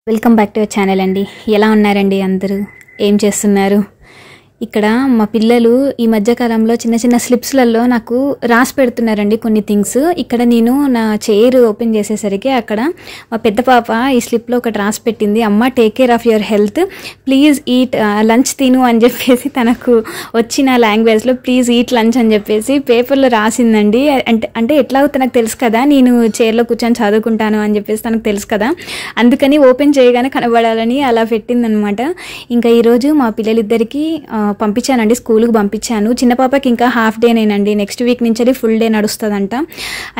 Welcome back to our channel అండి. ఎలా ఉన్నారండి అందరూ? ఏం చేస్తున్నారు? ఇక్కడ మా పిల్లలు ఈ మధ్య కాలంలో చిన్న చిన్న స్లిప్స్లలో నాకు రాసి పెడుతున్నారండి కొన్ని థింగ్స్. ఇక్కడ నేను నా చైర్ ఓపెన్ చేసేసరికి అక్కడ మా పెద్ద పాప ఈ స్లిప్లో ఒకటి రాసి పెట్టింది, అమ్మ take care of your health, please eat lunch తిను అని చెప్పేసి తనకు వచ్చిన లాంగ్వేజ్లో ప్లీజ్ ఈట్ లంచ్ అని చెప్పేసి పేపర్లో రాసిందండి. అంటే ఎట్లాగో తనకు తెలుసు కదా నేను చైర్లో కూర్చొని చదువుకుంటాను అని చెప్పేసి తనకు తెలుసు కదా, అందుకని ఓపెన్ చేయగానే కనబడాలని అలా పెట్టిందనమాట. ఇంకా ఈరోజు మా పిల్లలిద్దరికీ పంపించానండి, స్కూల్కి పంపించాను. చిన్న పాపకి ఇంకా హాఫ్ డేనేనండి, నెక్స్ట్ వీక్ నుంచి ఫుల్ డే నడుస్తుందంట.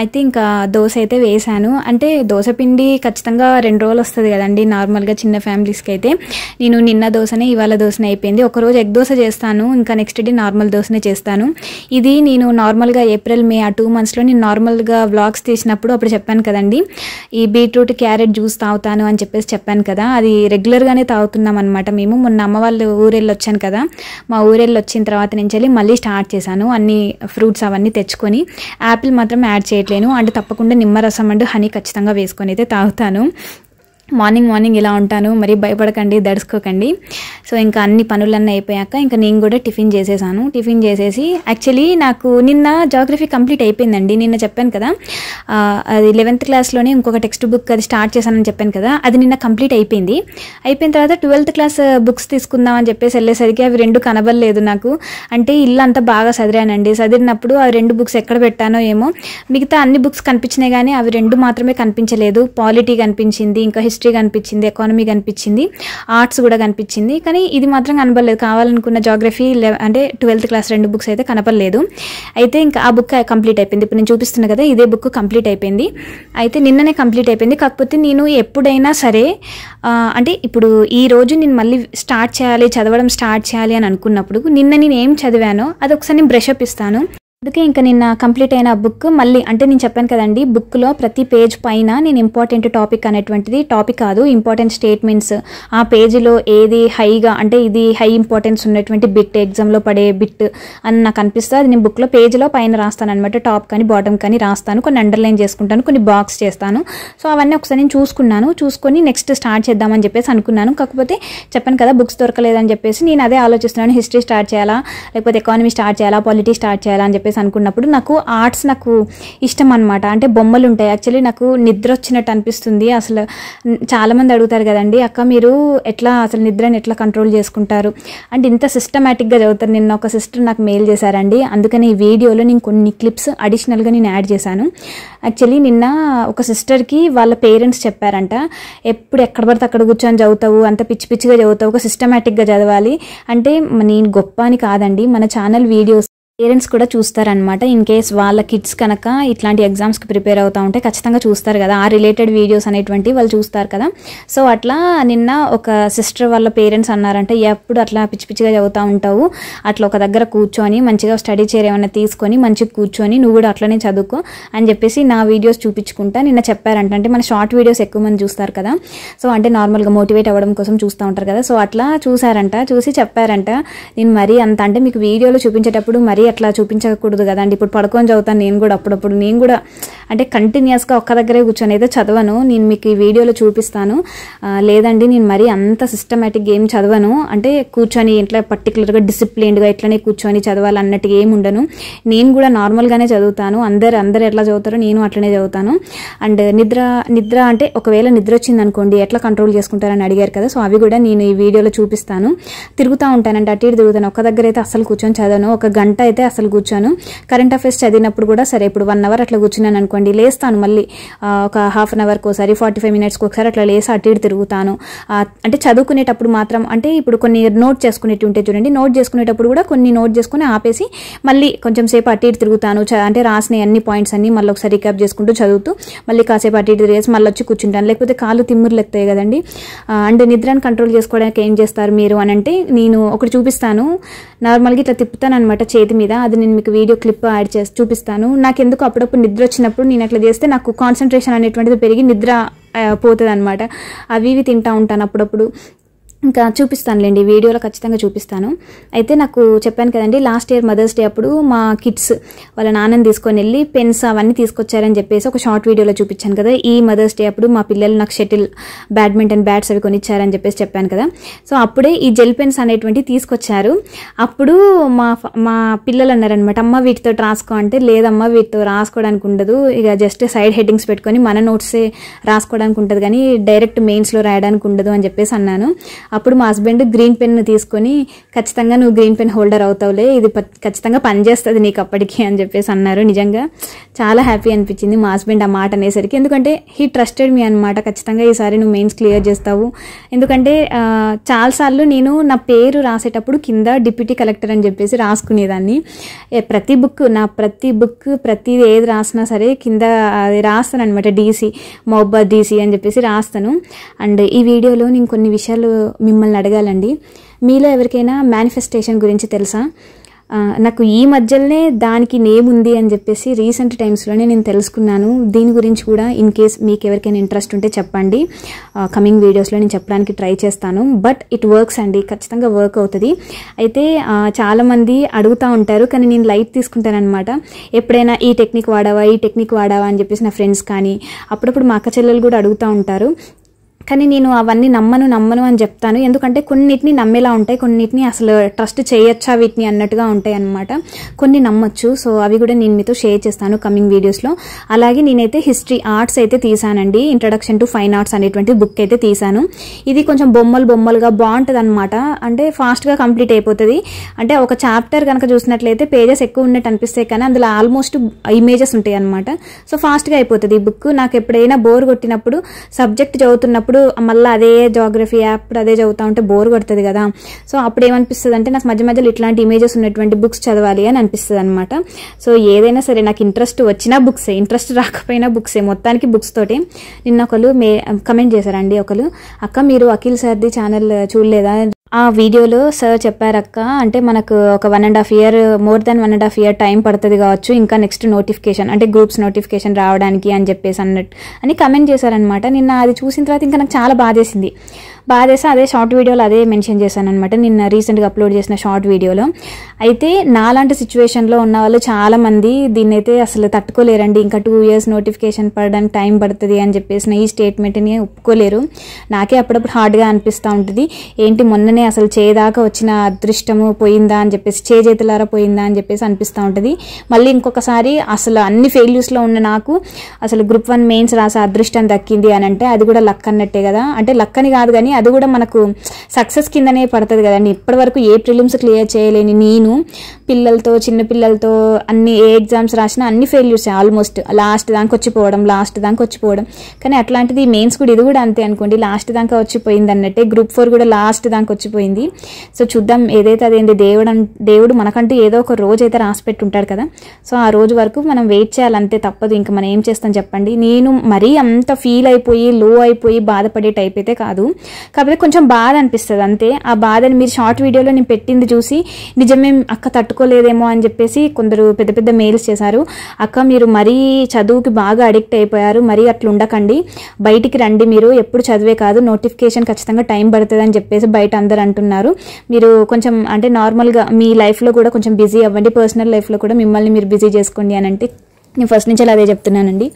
అయితే ఇంకా దోశ అయితే వేసాను. అంటే దోశ పిండి ఖచ్చితంగా 2 రోజులు వస్తుంది కదండి నార్మల్గా చిన్న ఫ్యామిలీస్కి. అయితే నేను నిన్న దోశనే ఇవాళ దోశనే అయిపోయింది. ఒకరోజు ఎగ్ దోశ చేస్తాను, ఇంకా నెక్స్ట్ డే నార్మల్ దోశనే చేస్తాను. ఇది నేను నార్మల్గా ఏప్రిల్ మే ఆ 2 monthsలో నేను నార్మల్గా వ్లాగ్స్ తీసినప్పుడు అప్పుడు చెప్పాను కదండి, ఈ బీట్రూట్ క్యారెట్ జ్యూస్ తాగుతాను అని చెప్పేసి చెప్పాను కదా, అది రెగ్యులర్గానే తాగుతున్నాం అనమాట మేము. మొన్న అమ్మ వాళ్ళు ఊరెళ్ళి వచ్చాను కదా, మా ఊరెళ్ళి వచ్చిన తర్వాత నుంచి మళ్ళీ స్టార్ట్ చేశాను అన్ని ఫ్రూట్స్ అవన్నీ తెచ్చుకొని. యాపిల్ మాత్రం యాడ్ చేయట్లేను, అంటే తప్పకుండా నిమ్మరసం అండ్ హనీ ఖచ్చితంగా వేసుకొని అయితే తాగుతాను. మార్నింగ్ ఇలా ఉంటాను, మరి భయపడకండి, దడుచుకోకండి. సో ఇంకా అన్ని పనులన్నీ అయిపోయాక ఇంకా నేను కూడా టిఫిన్ చేసేసాను. టిఫిన్ చేసేసి యాక్చువల్లీ నాకు నిన్న జాగ్రఫీ కంప్లీట్ అయిపోయిందండి. నిన్న చెప్పాను కదా, అది 11th క్లాస్లోనే ఇంకొక టెక్స్ట్ బుక్ అది స్టార్ట్ చేశానని చెప్పాను కదా, అది నిన్న కంప్లీట్ అయిపోయింది. అయిపోయిన తర్వాత 12th క్లాస్ బుక్స్ తీసుకుందాం అని చెప్పేసి వెళ్ళేసరికి అవి 2 కనబడలేదు నాకు. అంటే ఇల్లు అంతా బాగా చదిరానండి, చదిరినప్పుడు ఆ 2 బుక్స్ ఎక్కడ పెట్టానో ఏమో. మిగతా అన్ని బుక్స్ కనిపించినాయి కానీ అవి 2 మాత్రమే కనిపించలేదు. పాలిటీ కనిపించింది, ఇంకా హిస్టరీ కనిపించింది, ఎకానమీ కనిపించింది, ఆర్ట్స్ కూడా కనిపించింది, కానీ ఇది మాత్రం కనపడలేదు. కావాలనుకున్న జాగ్రఫీ అంటే 12th క్లాస్ 2 బుక్స్ అయితే కనపడలేదు. అయితే ఇంకా ఆ బుక్ కంప్లీట్ అయిపోయింది. ఇప్పుడు నేను చూపిస్తున్నా కదా, ఇదే బుక్ కంప్లీట్ అయిపోయింది. అయితే నిన్ననే కంప్లీట్ అయిపోయింది. కాకపోతే నేను ఎప్పుడైనా సరే అంటే ఇప్పుడు ఈ రోజు నేను మళ్ళీ స్టార్ట్ చేయాలి, చదవడం స్టార్ట్ చేయాలి అని అనుకున్నప్పుడు నిన్న నేను ఏం చదివానో అది ఒకసారి నేను బ్రష్ అప్ ఇస్తాను. అందుకే ఇంకా నిన్న కంప్లీట్ అయిన బుక్ మళ్ళీ, అంటే నేను చెప్పాను కదండి, బుక్లో ప్రతి పేజ్ పైన నేను ఇంపార్టెంట్ టాపిక్ అనేటువంటిది, టాపిక్ కాదు ఇంపార్టెంట్ స్టేట్మెంట్స్, ఆ పేజీలో ఏది హైగా అంటే ఇది హై ఇంపార్టెన్స్ ఉన్నటువంటి బిట్, ఎగ్జామ్లో పడే బిట్ అని నాకు అనిపిస్తుంది, అది నేను బుక్లో పేజీలో పైన రాస్తాను అనమాట. టాప్ కానీ బాటమ్ కానీ రాస్తాను, కొన్ని అండర్లైన్ చేసుకుంటాను, కొన్ని బాక్స్ చేస్తాను. సో అవన్నీ ఒకసారి నేను చూసుకొని నెక్స్ట్ స్టార్ట్ చేద్దామని చెప్పేసి అనుకున్నాను. కాకపోతే చెప్పాను కదా బుక్స్ దొరకలేదని చెప్పేసి నేను అదే ఆలోచిస్తున్నాను, హిస్టరీ స్టార్ట్ చేయాలా లేకపోతే ఎకానమీ స్టార్ట్ చేయాలా, పాలిటీ స్టార్ట్ చేయాలా అని చెప్పేసి అనుకున్నప్పుడు నాకు ఆర్ట్స్ నాకు ఇష్టం అనమాట. అంటే బొమ్మలు ఉంటాయి. యాక్చువల్లీ నాకు నిద్ర వచ్చినట్టు అనిపిస్తుంది. అసలు చాలామంది అడుగుతారు కదండి, అక్క మీరు ఎట్లా అసలు నిద్రని ఎట్లా కంట్రోల్ చేసుకుంటారు అంటే ఇంత సిస్టమేటిక్గా చదువుతారు. నిన్న ఒక సిస్టర్ నాకు మెయిల్ చేశారండి, అందుకని ఈ వీడియోలో నేను కొన్ని క్లిప్స్ అడిషనల్గా నేను యాడ్ చేశాను. యాక్చువల్లీ నిన్న ఒక సిస్టర్కి వాళ్ళ పేరెంట్స్ చెప్పారంట, ఎప్పుడు ఎక్కడ పడితే అక్కడ కూర్చొని చదువుతావు, అంత పిచ్చిగా చదువుతావు, ఒక సిస్టమేటిక్గా చదవాలి. అంటే నేను గొప్ప అని కాదండి, మన ఛానల్ వీడియోస్ పేరెంట్స్ కూడా చూస్తారనమాట. ఇన్ కేస్ వాళ్ళ కిడ్స్ కనుక ఇట్లాంటి ఎగ్జామ్స్కి ప్రిపేర్ అవుతూ ఉంటే ఖచ్చితంగా చూస్తారు కదా, ఆ రిలేటెడ్ వీడియోస్ అనేటువంటి వాళ్ళు చూస్తారు కదా. సో అట్లా నిన్న ఒక సిస్టర్ వాళ్ళ పేరెంట్స్ అన్నారంటే, ఎప్పుడు అట్లా పిచ్చిగా చదువుతూ ఉంటావు, అట్లా ఒక దగ్గర కూర్చొని మంచిగా స్టడీ చైర్ ఏమైనా తీసుకొని మంచిగా కూర్చొని నువ్వు కూడా అట్లనే చదువుకో అని చెప్పేసి నా వీడియోస్ చూపించుకుంటా నిన్న చెప్పారంట. అంటే మన షార్ట్ వీడియోస్ ఎక్కువ మంది చూస్తారు కదా, సో అంటే నార్మల్గా మోటివేట్ అవ్వడం కోసం చూస్తూ ఉంటారు కదా. సో అట్లా చూసారంట, చూసి చెప్పారంట, నేను మరీ అంత అంటే మీకు వీడియోలో చూపించేటప్పుడు మరీ అట్లా చూపించకూడదు కదండి. ఇప్పుడు పడుకొని చదువుతాను నేను కూడా, అప్పుడప్పుడు నేను కూడా అంటే కంటిన్యూస్గా ఒక్క దగ్గరే కూర్చొని అయితే చదవను. నేను మీకు ఈ వీడియోలో చూపిస్తాను. లేదండి నేను మరీ అంత సిస్టమేటిక్గా ఏం చదవను, అంటే కూర్చొని ఇట్లా పర్టికులర్గా డిసిప్లిన్డ్గా ఇట్లనే కూర్చొని చదవాలి అన్నట్టుగా ఏమి ఉండను. నేను కూడా నార్మల్గానే చదువుతాను. అందరు ఎట్లా చదువుతారో నేను అట్లనే చదువుతాను. అండ్ నిద్ర అంటే ఒకవేళ నిద్ర వచ్చింది అనుకోండి ఎట్లా కంట్రోల్ చేసుకుంటారని అడిగారు కదా, సో అవి కూడా నేను ఈ వీడియోలో చూపిస్తాను. తిరుగుతూ ఉంటానంటే అటు ఇటు తిరుగుతాను, ఒక్క దగ్గర అయితే అసలు కూర్చొని చదవను. 1 గంట అయితే అసలు కూర్చోను. కరెంట్ అఫైర్స్ చదివినప్పుడు కూడా సరే ఇప్పుడు 1 hour అట్లా కూర్చున్నాను అనుకోండి, లేస్తాను మళ్ళీ ఒక ½ an hourకి ఒకసారి 45 minutesకి ఒకసారి అట్లా లేసి అటు ఇటు తిరుగుతాను. అంటే చదువుకునేటప్పుడు మాత్రం, అంటే ఇప్పుడు కొన్ని నోట్ చేసుకునేవి ఉంటాయి చూడండి, నోట్ చేసుకునేటప్పుడు కూడా కొన్ని నోట్ చేసుకుని ఆపేసి మళ్ళీ కొంచెం సేపు అటు ఇటు తిరుగుతాను. అంటే రాసిన అన్ని పాయింట్స్ అన్ని మళ్ళీ ఒకసారి రికాప్ చేసుకుంటూ చదువుతూ మళ్ళీ కాసేపు అటు ఇటు తిరిగేసి మళ్ళీ వచ్చి కూర్చుంటాను, లేకపోతే కాళ్ళు తిమ్మురులు ఎక్కుతాయి కదండి. అండ్ నిద్రను కంట్రోల్ చేసుకోవడానికి ఏం చేస్తారు మీరు అని అంటే, నేను ఒకటి చూపిస్తాను. నార్మల్గా ఇట్లా తిప్పుతాను అనమాట చేతి మీద, అది నేను మీకు వీడియో క్లిప్ యాడ్ చేసి చూపిస్తాను. నాకు ఎందుకు అప్పుడప్పుడు నిద్ర వచ్చినప్పుడు నేను అట్లా చేస్తే నాకు కాన్సన్ట్రేషన్ అనేటువంటిది పెరిగి నిద్ర పోతుంది అనమాట. అవి తింటూ ఉంటాను అప్పుడప్పుడు. ఇంకా చూపిస్తానులేండి, వీడియోలో ఖచ్చితంగా చూపిస్తాను. అయితే నాకు చెప్పాను కదండి, లాస్ట్ ఇయర్ మదర్స్ డే అప్పుడు మా కిడ్స్ వాళ్ళ నాన్నని తీసుకొని వెళ్ళి పెన్స్ అవన్నీ తీసుకొచ్చారని చెప్పేసి ఒక షార్ట్ వీడియోలో చూపించాను కదా. ఈ మదర్స్ డే అప్పుడు మా పిల్లలు నాకు షటిల్, బ్యాడ్మింటన్ బ్యాట్స్ అవి కొనిచ్చారని చెప్పేసి చెప్పాను కదా. సో అప్పుడే ఈ జెల్ పెన్స్ అనేటువంటివి తీసుకొచ్చారు. అప్పుడు మా పిల్లలు అన్నారనమాట, అమ్మ వీటితో రాసుకో అంటే, లేదమ్మా వీటితో రాసుకోవడానికి ఉండదు, ఇక జస్ట్ సైడ్ హెడ్డింగ్స్ పెట్టుకొని మన నోట్సే రాసుకోవడానికి ఉంటుంది కానీ డైరెక్ట్ మెయిన్స్లో రాయడానికి ఉండదు అని చెప్పేసి అన్నాను. అప్పుడు మా హస్బెండ్ గ్రీన్ పెన్ తీసుకొని, ఖచ్చితంగా నువ్వు గ్రీన్ పెన్ హోల్డర్ అవుతావులే, ఇది ఖచ్చితంగా పనిచేస్తుంది నీకు అప్పటికి అని చెప్పేసి అన్నారు. నిజంగా చాలా హ్యాపీ అనిపించింది మా హస్బెండ్ ఆ మాట అనేసరికి, ఎందుకంటే హీ ట్రస్టెడ్ మీ అనమాట. ఖచ్చితంగా ఈసారి నువ్వు మెయిన్స్ క్లియర్ చేస్తావు. ఎందుకంటే చాలాసార్లు నేను నా పేరు రాసేటప్పుడు కింద డిప్యూటీ కలెక్టర్ అని చెప్పేసి రాసుకునేదాన్ని. ప్రతి బుక్ ప్రతిది ఏది రాసినా సరే కింద అది రాస్తాను అనమాట, డీసీ, మహబాద్ డీసీ అని చెప్పేసి రాస్తాను. అండ్ ఈ వీడియోలో నేను కొన్ని విషయాలు మిమ్మల్ని అడగాలండి. మీలో ఎవరికైనా మేనిఫెస్టేషన్ గురించి తెలుసా? నాకు ఈ మధ్యలోనే దానికి నేమ్ ఉంది అని చెప్పేసి రీసెంట్ టైమ్స్లోనే నేను తెలుసుకున్నాను. దీని గురించి కూడా ఇన్ కేస్ మీకు ఎవరికైనా ఇంట్రెస్ట్ ఉంటే చెప్పండి, కమింగ్ వీడియోస్లో నేను చెప్పడానికి ట్రై చేస్తాను. బట్ ఇట్ వర్క్స్ అండి, ఖచ్చితంగా వర్క్ అవుతుంది. అయితే చాలామంది అడుగుతూ ఉంటారు, కానీ నేను లైట్ తీసుకుంటానమాట. ఎప్పుడైనా ఈ టెక్నిక్ వాడావా అని చెప్పేసి నా ఫ్రెండ్స్ కానీ, అప్పుడప్పుడు మా అక్క చెల్లెలు కూడా అడుగుతూ ఉంటారు. కానీ నేను అవన్నీ నమ్మను అని చెప్తాను. ఎందుకంటే కొన్నిటిని నమ్మేలా ఉంటాయి, కొన్నిటిని అసలు ట్రస్ట్ చేయొచ్చా వీటిని అన్నట్టుగా ఉంటాయి అన్నమాట. కొన్ని నమ్మొచ్చు. సో అవి కూడా నేను మీతో షేర్ చేస్తాను కమింగ్ వీడియోస్లో. అలాగే నేనైతే హిస్టరీ ఆర్ట్స్ అయితే తీసానండి, ఇంట్రడక్షన్ టు ఫైన్ ఆర్ట్స్ అనేటువంటి బుక్ అయితే తీసాను. ఇది కొంచెం బొమ్మలుగా బాగుంటుంది అనమాట. అంటే ఫాస్ట్గా కంప్లీట్ అయిపోతుంది. అంటే ఒక చాప్టర్ కనుక చూసినట్లయితే పేజెస్ ఎక్కువ ఉన్నట్టు అనిపిస్తాయి, కానీ అందులో ఆల్మోస్ట్ ఇమేజెస్ ఉంటాయి అనమాట. సో ఫాస్ట్గా అయిపోతుంది ఈ బుక్. నాకు ఎప్పుడైనా బోర్ కొట్టినప్పుడు, సబ్జెక్ట్ చదువుతున్నప్పుడు మళ్ళీ అదే జాగ్రఫీ యాప్ అదే చదువుతా ఉంటే బోర్ కొడుతుంది కదా. సో అప్పుడు ఏమనిపిస్తుంది అంటే, నాకు మధ్యలో ఇట్లాంటి ఇమేజెస్ ఉన్నటువంటి బుక్స్ చదవాలి అని అనిపిస్తుంది అనమాట. సో ఏదైనా సరే నాకు ఇంట్రెస్ట్ వచ్చినా బుక్సే, ఇంట్రెస్ట్ రాకపోయినా బుక్సే, మొత్తానికి బుక్స్ తోటి. నిన్న ఒకరు కమెంట్ చేశారండి, ఒకరు, అక్క మీరు అఖిల్ సార్ది ఛానల్ చూడలేదా? ఆ వీడియోలో సార్ చెప్పారక్క, అంటే మనకు ఒక 1.5 year, more than 1.5 year time పడుతుంది కావచ్చు ఇంకా నెక్స్ట్ నోటిఫికేషన్, అంటే గ్రూప్స్ నోటిఫికేషన్ రావడానికి అని చెప్పేసి అని కమెంట్ చేశారనమాట. నిన్న అది చూసిన తర్వాత ఇంకా నాకు చాలా బాధేసింది. అదే షార్ట్ వీడియోలో అదే మెన్షన్ చేశాను అనమాట, నిన్న రీసెంట్గా అప్లోడ్ చేసిన షార్ట్ వీడియోలో. అయితే నాలాంటి సిచ్యువేషన్లో ఉన్న వాళ్ళు చాలామంది దీన్ని అయితే అసలు తట్టుకోలేరండి. ఇంకా 2 years నోటిఫికేషన్ పడడానికి టైం పడుతుంది అని చెప్పేసిన ఈ స్టేట్మెంట్ని ఒప్పుకోలేరు. నాకే అప్పుడప్పుడు హార్డ్గా అనిపిస్తూ ఉంటుంది, ఏంటి మొన్ననే అసలు చేదాకా వచ్చిన అదృష్టము పోయిందా అని చెప్పేసి, చేతులారా పోయిందా అని చెప్పేసి అనిపిస్తూ ఉంటుంది. మళ్ళీ ఇంకొకసారి అసలు అన్ని ఫెయిల్యూర్స్లో ఉన్న నాకు అసలు గ్రూప్ 1 మెయిన్స్ రాసే అదృష్టం దక్కింది అని అంటే అది కూడా లక్ అన్నట్టే కదా. అంటే లక్ అని కాదు కానీ అది కూడా మనకు సక్సెస్ కిందనే పడుతుంది కదండి. ఇప్పటి వరకు ఏ ప్రిలిమ్స్ క్లియర్ చేయలేని నేను చిన్న పిల్లలతో అన్ని ఏ ఎగ్జామ్స్ రాసినా అన్ని ఫెయిల్యూర్స్, ఆల్మోస్ట్ లాస్ట్ దాకా వచ్చిపోవడం. కానీ అట్లాంటిది మెయిన్స్ కూడా, ఇది కూడా అంతే అనుకోండి, లాస్ట్ దాకా వచ్చిపోయింది అన్నట్టే. గ్రూప్ 4 కూడా లాస్ట్ దాకా వచ్చిపోయింది. సో చూద్దాం, ఏదైతే అదేంటి, దేవుడు మనకంటూ ఏదో ఒక రోజు అయితే రాసి పెట్టుంటాడు కదా. సో ఆ రోజు వరకు మనం వెయిట్ చేయాలంతే, తప్పదు. ఇంకా మనం ఏం చేస్తాం చెప్పండి. నేను మరీ అంత ఫీల్ అయిపోయి లో అయిపోయి బాధపడే టైప్ అయితే కాదు, కాకపోతే కొంచెం బాధ అనిపిస్తుంది అంతే. ఆ బాధని మీరు షార్ట్ వీడియోలో నేను పెట్టింది చూసి నిజమే అక్క తట్టుకోలేదేమో అని చెప్పేసి కొందరు పెద్ద మెయిల్స్ చేశారు. అక్క మీరు మరీ చదువుకి బాగా అడిక్ట్ అయిపోయారు, మరీ అట్లా ఉండకండి, బయటికి రండి, మీరు ఎప్పుడు చదివే కాదు, నోటిఫికేషన్ ఖచ్చితంగా టైం పడుతుంది అని చెప్పేసి బయట అందరు అంటున్నారు. మీరు కొంచెం అంటే నార్మల్గా మీ లైఫ్లో కూడా కొంచెం బిజీ అవ్వండి, పర్సనల్ లైఫ్లో కూడా మిమ్మల్ని మీరు బిజీ చేసుకోండి అని అంటే నేను ఫస్ట్ నుంచి అదే చెప్తున్నానండి.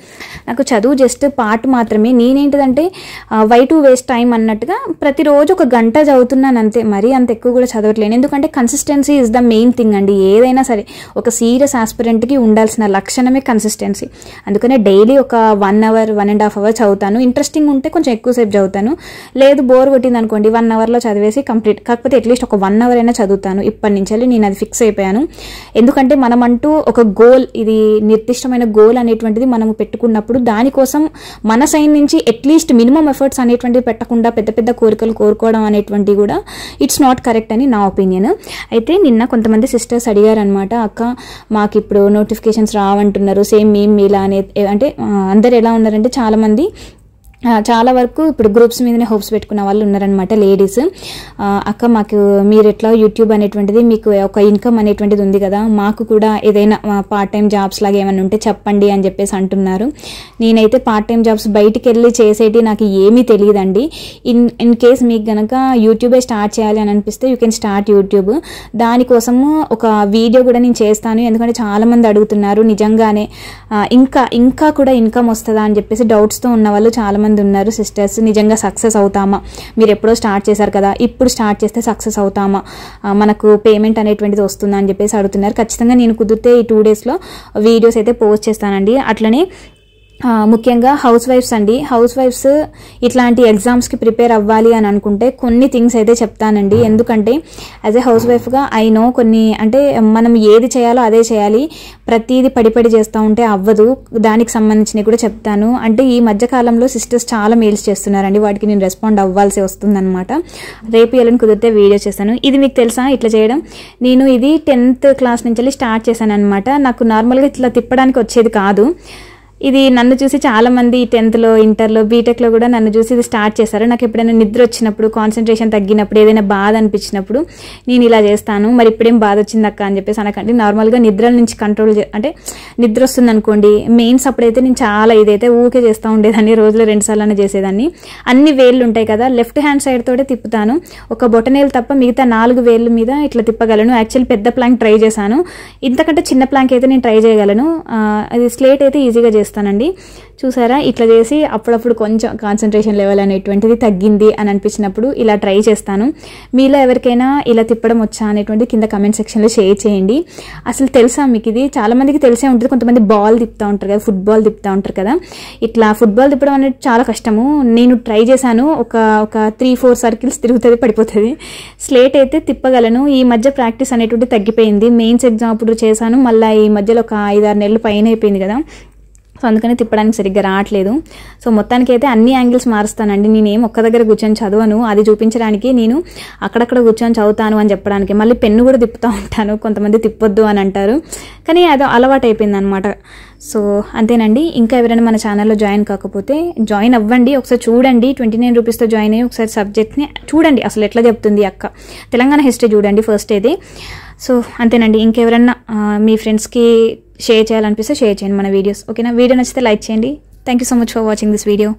నాకు చదువు జస్ట్ పార్ట్ మాత్రమే. నేనేంటిదంటే వై టు వేస్ట్ టైం అన్నట్టుగా ప్రతిరోజు 1 గంట చదువుతున్నాను అంతే, మరీ అంత ఎక్కువ కూడా చదవట్లేను. ఎందుకంటే consistency is the main thing అండి. ఏదైనా సరే ఒక సీరియస్ ఆస్పిరెంట్కి ఉండాల్సిన లక్షణమే కన్సిస్టెన్సీ. అందుకనే డైలీ ఒక 1 hour 1.5 hours చదువుతాను. ఇంట్రెస్టింగ్ ఉంటే కొంచెం ఎక్కువసేపు చదువుతాను, లేదు బోర్ కొట్టింది అనుకోండి 1 hourలో చదివేసి కంప్లీట్. కాకపోతే అట్లీస్ట్ ఒక 1 hour అయినా చదువుతాను. ఇప్పటి నుంచి నేను అది ఫిక్స్ అయిపోయాను. ఎందుకంటే మనం అంటూ ఒక గోల్, ఇది నిర్దిష్టమైన గోల్ అనేటువంటిది మనం పెట్టుకున్నప్పుడు దానికోసం మన సైడ్ నుంచి అట్లీస్ట్ మినిమం ఎఫర్ట్స్ అనేటువంటివి పెట్టకుండా పెద్ద కోరికలు కోరుకోవడం అనేటువంటివి కూడా ఇట్స్ నాట్ కరెక్ట్ అని నా ఒపీనియన్. అయితే నిన్న కొంతమంది సిస్టర్స్ అడిగారు అనమాట, అక్క మాకు ఇప్పుడు నోటిఫికేషన్స్ రావంటున్నారు, సేమ్ మేము ఇలా అనే, అంటే అందరు ఎలా ఉన్నారంటే చాలామంది చాలా వరకు ఇప్పుడు గ్రూప్స్ మీదనే హోప్స్ పెట్టుకున్న వాళ్ళు ఉన్నారనమాట లేడీస్. అక్క మాకు మీరు ఎట్లా యూట్యూబ్ అనేటువంటిది మీకు ఒక ఇన్కమ్ అనేటువంటిది ఉంది కదా, మాకు కూడా ఏదైనా పార్ట్ టైం జాబ్స్ లాగా ఏమైనా ఉంటే చెప్పండి అని చెప్పేసి అంటున్నారు. నేనైతే పార్ట్ టైం జాబ్స్ బయటికి వెళ్ళి చేసేటి నాకు ఏమీ తెలియదండి. ఇన్ కేస్ మీకు కనుక యూట్యూబే స్టార్ట్ చేయాలి అని అనిపిస్తే యూ కెన్ స్టార్ట్ యూట్యూబ్. దానికోసము ఒక వీడియో కూడా నేను చేస్తాను, ఎందుకంటే చాలామంది అడుగుతున్నారు నిజంగానే ఇంకా కూడా ఇన్కమ్ వస్తుందా అని చెప్పేసి డౌట్స్తో ఉన్న వాళ్ళు చాలామంది ఉన్నారు సిస్టర్స్. నిజంగా సక్సెస్ అవుతామా, మీరు ఎప్పుడో స్టార్ట్ చేశారు కదా, ఇప్పుడు స్టార్ట్ చేస్తే సక్సెస్ అవుతామా, మనకు పేమెంట్ అనేటువంటిది వస్తుందా అని చెప్పేసి అడుగుతున్నారు. ఖచ్చితంగా నేను కుదిరితే ఈ 2 daysలో వీడియోస్ అయితే పోస్ట్ చేస్తానండి. అట్లనే ముఖ్యంగా హౌస్ వైఫ్స్ అండి, హౌస్ వైఫ్స్ ఇట్లాంటి ఎగ్జామ్స్కి ప్రిపేర్ అవ్వాలి అని అనుకుంటే కొన్ని థింగ్స్ అయితే చెప్తానండి. ఎందుకంటే యాజ్ ఏ హౌస్ వైఫ్గా ఐ నో కొన్ని, అంటే మనం ఏది చేయాలో అదే చేయాలి, ప్రతిదీ పడి చేస్తూ ఉంటే అవ్వదు. దానికి సంబంధించినవి కూడా చెప్తాను. అంటే ఈ మధ్యకాలంలో సిస్టర్స్ చాలా మెయిల్స్ చేస్తున్నారండి, వాటికి నేను రెస్పాండ్ అవ్వాల్సి వస్తుందన్నమాట. రేపు వెళ్ళని కుదిరితే వీడియో చేస్తాను. ఇది మీకు తెలుసా ఇట్లా చేయడం? నేను ఇది 10th క్లాస్ నుంచి స్టార్ట్ చేశాను అనమాట. నాకు నార్మల్గా ఇట్లా తిప్పడానికి వచ్చేది కాదు. ఇది నన్ను చూసి చాలామంది 10thలో, ఇంటర్లో, బీటెక్లో కూడా నన్ను చూసి ఇది స్టార్ట్ చేశారు. నాకు ఎప్పుడైనా నిద్ర వచ్చినప్పుడు, కాన్సన్ట్రేషన్ తగ్గినప్పుడు, ఏదైనా బాధ అనిపించినప్పుడు నేను ఇలా చేస్తాను. మరి ఇప్పుడేం బాధ వచ్చింది అక్క అని చెప్పేసి అనకండి. నార్మల్గా నిద్ర నుంచి కంట్రోల్ అంటే నిద్ర వస్తుంది అనుకోండి, మెయిన్స్ అప్పుడైతే నేను చాలా ఇదైతే ఊకే చేస్తూ ఉండేదాన్ని, రోజులో 2 సార్లు చేసేదాన్ని. అన్ని వేళ్ళు ఉంటాయి కదా, లెఫ్ట్ హ్యాండ్ సైడ్ తోటే తిప్పుతాను. ఒక బొటనేలు తప్ప మిగతా 4 వేళ్ళ మీద ఇట్లా తిప్పగలను. యాక్చువల్లీ పెద్ద ప్లాంక్ ట్రై చేశాను, ఇంతకంటే చిన్న ప్లాంక్ అయితే నేను ట్రై చేయగలను. అది స్లేట్ అయితే ఈజీగా చేస్తానండి. చూసారా, ఇట్లా చేసి అప్పుడప్పుడు కొంచెం కాన్సన్ట్రేషన్ లెవెల్ అనేటువంటిది తగ్గింది అని అనిపించినప్పుడు ఇలా ట్రై చేస్తాను. మీలో ఎవరికైనా ఇలా తిప్పడం వచ్చా అనేటువంటి కింద కమెంట్ సెక్షన్లో షేర్ చేయండి. అసలు తెలుసా మీకు, ఇది చాలా మందికి తెలిసే ఉంటుంది. కొంతమంది బాల్ తిప్పుతూ ఉంటారు కదా, ఫుట్బాల్ తిప్పుతూ ఉంటారు కదా, ఇట్లా ఫుట్బాల్ తిప్పడం అనేది చాలా కష్టము. నేను ట్రై చేశాను, ఒక 3-4 సర్కిల్స్ తిరుగుతుంది, పడిపోతుంది. స్లేట్ అయితే తిప్పగలను. ఈ మధ్య ప్రాక్టీస్ అనేటువంటి తగ్గిపోయింది. మెయిన్స్ ఎగ్జామ్ అప్పుడు చేశాను, మళ్ళీ ఈ మధ్యలో ఒక 5-6 నెలలు పైన అయిపోయింది కదా, సో అందుకని తిప్పడానికి సరిగ్గా రావట్లేదు. సో మొత్తానికి అయితే అన్ని యాంగిల్స్ మారుస్తానండి. నేనేం ఒక్క దగ్గర కూర్చొని చదవను, అది చూపించడానికి నేను అక్కడక్కడ కూర్చొని చదువుతాను అని చెప్పడానికి. మళ్ళీ పెన్ను కూడా తిప్పుతూ ఉంటాను, కొంతమంది తిప్పొద్దు అని అంటారు, కానీ అది అలవాటు అయిపోయింది అనమాట. సో అంతేనండి. ఇంకా ఎవరైనా మన ఛానల్లో జాయిన్ కాకపోతే జాయిన్ అవ్వండి, ఒకసారి చూడండి. 29 రూపీస్తో జాయిన్ అయ్యి ఒకసారి సబ్జెక్ట్ని చూడండి, అసలు ఎట్లా చెప్తుంది అక్క. తెలంగాణ హిస్టరీ చూడండి ఫస్ట్ అయితే. సో అంతేనండి. ఇంకెవరన్నా మీ ఫ్రెండ్స్కి షేర్ చేయాలనిపిస్తే షేర్ చేయండి మన వీడియోస్, ఓకేనా? వీడియో నచ్చితే లైక్ చేయండి. Thank you so much for watching this video.